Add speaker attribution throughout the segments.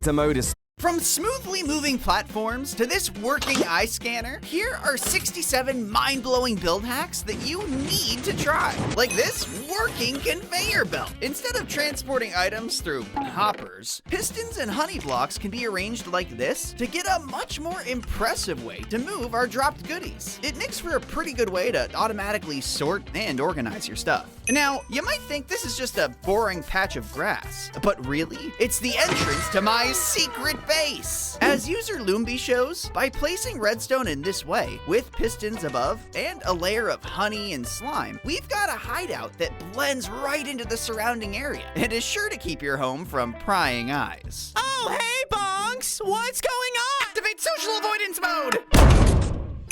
Speaker 1: The mode is
Speaker 2: From smoothly moving platforms to this working eye scanner, here are 67 mind-blowing build hacks that you need to try. Like this working conveyor belt. Instead of transporting items through hoppers, pistons and honey blocks can be arranged like this to get a much more impressive way to move our dropped goodies. It makes for a pretty good way to automatically sort and organize your stuff. Now, you might think this is just a boring patch of grass, but really, it's the entrance to my secret base. As user Loombi shows, by placing redstone in this way, with pistons above and a layer of honey and slime, we've got a hideout that blends right into the surrounding area and is sure to keep your home from prying eyes.
Speaker 3: Oh, hey, Bonks! What's going on?
Speaker 2: Activate social avoidance mode!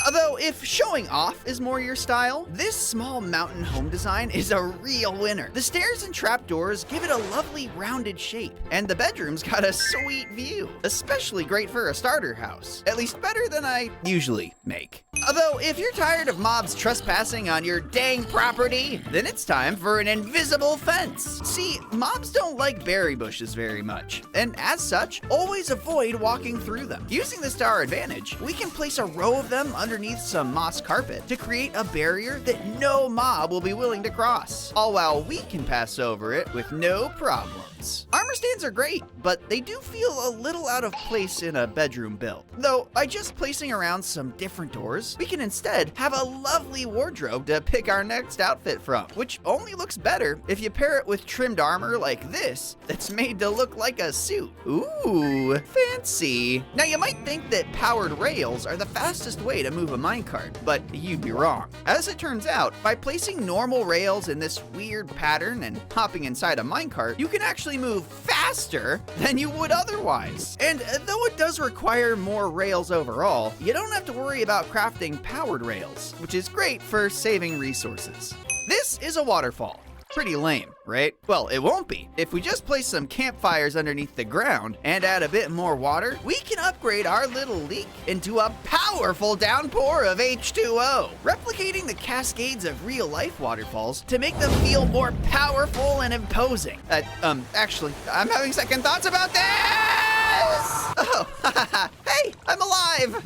Speaker 2: Although, if showing off is more your style, this small mountain home design is a real winner. The stairs and trapdoors give it a lovely rounded shape, and the bedroom's got a sweet view. Especially great for a starter house. At least better than I usually make. Although, if you're tired of mobs trespassing on your dang property, then it's time for an invisible fence. See, mobs don't like berry bushes very much, and as such, always avoid walking through them. Using this to our advantage, we can place a row of them underneath some moss carpet to create a barrier that no mob will be willing to cross, all while we can pass over it with no problems. Armor stands are great, but they do feel a little out of place in a bedroom build. Though, by just placing around some different doors, we can instead have a lovely wardrobe to pick our next outfit from, which only looks better if you pair it with trimmed armor like this that's made to look like a suit. Ooh, fancy. Now you might think that powered rails are the fastest way to move a minecart, but you'd be wrong. As it turns out, by placing normal rails in this weird pattern and hopping inside a minecart, you can actually move faster than you would otherwise. And though it does require more rails overall, you don't have to worry about crafting powered rails, which is great for saving resources. This is a waterfall. Pretty lame, right? Well, it won't be. If we just place some campfires underneath the ground and add a bit more water, we can upgrade our little leak into a powerful downpour of H2O, replicating the cascades of real-life waterfalls to make them feel more powerful and imposing. Actually, I'm having second thoughts about this! Oh, hey, I'm alive!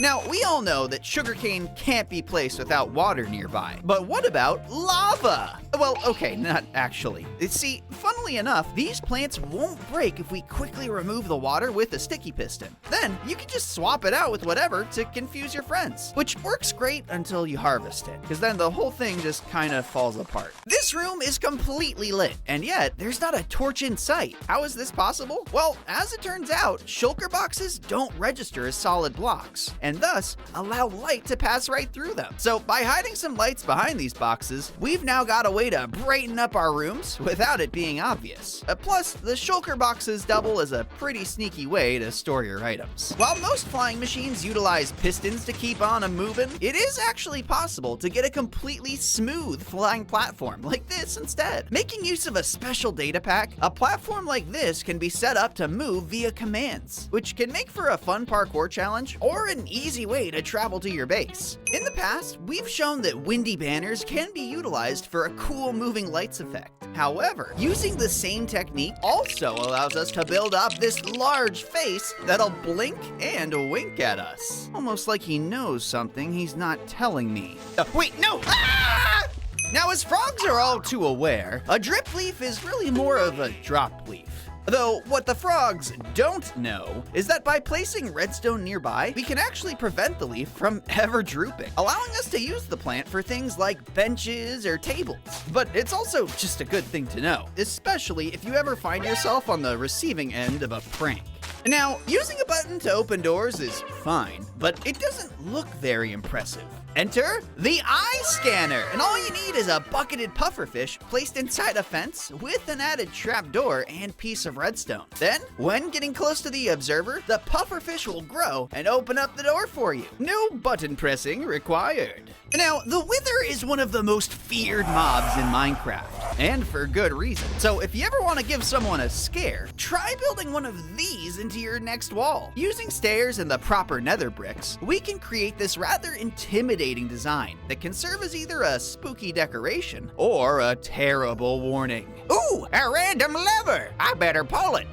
Speaker 2: Now, we all know that sugarcane can't be placed without water nearby, but what about lava? Well, okay, not actually. See, funnily enough, these plants won't break if we quickly remove the water with a sticky piston. Then, you can just swap it out with whatever to confuse your friends, which works great until you harvest it, because then the whole thing just kind of falls apart. This room is completely lit, and yet there's not a torch in sight. How is this possible? Well, as it turns out, shulker boxes don't register as solid blocks, and thus allow light to pass right through them. So by hiding some lights behind these boxes, we've now got a way to brighten up our rooms without it being obvious. Plus, the shulker boxes double as a pretty sneaky way to store your items. While most flying machines utilize pistons to keep on a moving, it is actually possible to get a completely smooth flying platform like this instead. Making use of a special data pack, a platform like this can be set up to move via commands, which can make for a fun parkour challenge or an easy way to travel to your base. In the past, we've shown that windy banners can be utilized for a cool moving lights effect. However, using the same technique also allows us to build up this large face that'll blink and wink at us. Almost like he knows something he's not telling me. Wait, no! Ah! Now, as frogs are all too aware, a drip leaf is really more of a drop leaf. Though, what the frogs don't know is that by placing redstone nearby, we can actually prevent the leaf from ever drooping, allowing us to use the plant for things like benches or tables. But it's also just a good thing to know, especially if you ever find yourself on the receiving end of a prank. Now, using a button to open doors is fine, but it doesn't look very impressive. Enter the eye scanner, and all you need is a bucketed pufferfish placed inside a fence with an added trapdoor and piece of redstone. Then, when getting close to the observer, the pufferfish will grow and open up the door for you. No button pressing required. Now, the Wither is one of the most feared mobs in Minecraft, and for good reason. So if you ever want to give someone a scare, try building one of these into your next wall. Using stairs and the proper nether bricks, we can create this rather intimidating intimidating design that can serve as either a spooky decoration or a terrible warning. Ooh, a random lever! I better pull it.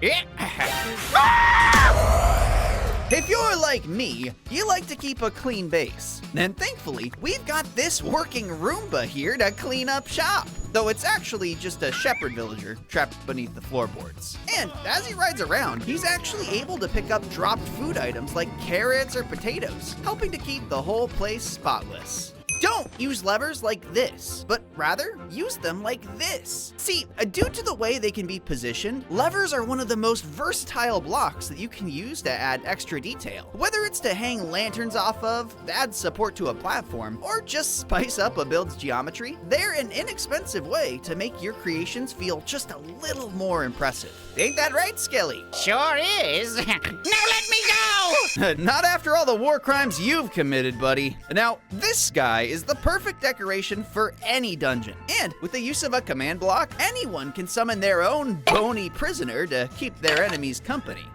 Speaker 2: If you're like me, you like to keep a clean base. And thankfully, we've got this working Roomba here to clean up shop. Though it's actually just a shepherd villager trapped beneath the floorboards. And as he rides around, he's actually able to pick up dropped food items like carrots or potatoes, helping to keep the whole place spotless. Don't use levers like this, but rather use them like this. See, due to the way they can be positioned, levers are one of the most versatile blocks that you can use to add extra detail. Whether it's to hang lanterns off of, add support to a platform, or just spice up a build's geometry, they're an inexpensive way to make your creations feel just a little more impressive. Ain't that right, Skelly?
Speaker 3: Sure is. Now let me go!
Speaker 2: Not after all the war crimes you've committed, buddy. Now, this guy is the perfect decoration for any dungeon. And with the use of a command block, anyone can summon their own bony prisoner to keep their enemies company.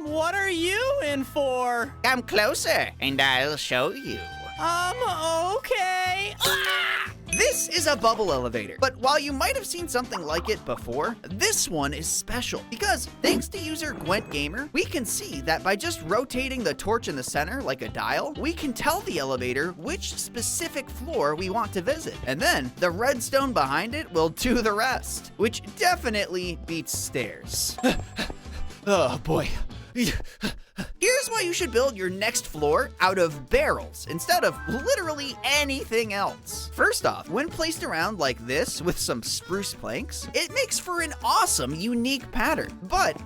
Speaker 3: What are you in for?
Speaker 2: Come closer, and I'll show you.
Speaker 3: Okay.
Speaker 2: This is a bubble elevator, but while you might have seen something like it before, this one is special because thanks to user Gwent Gamer, we can see that by just rotating the torch in the center like a dial, we can tell the elevator which specific floor we want to visit. And then the redstone behind it will do the rest, which definitely beats stairs. Oh boy. Here's why you should build your next floor out of barrels instead of literally anything else. First off, when placed around like this with some spruce planks, it makes for an awesome, unique pattern. But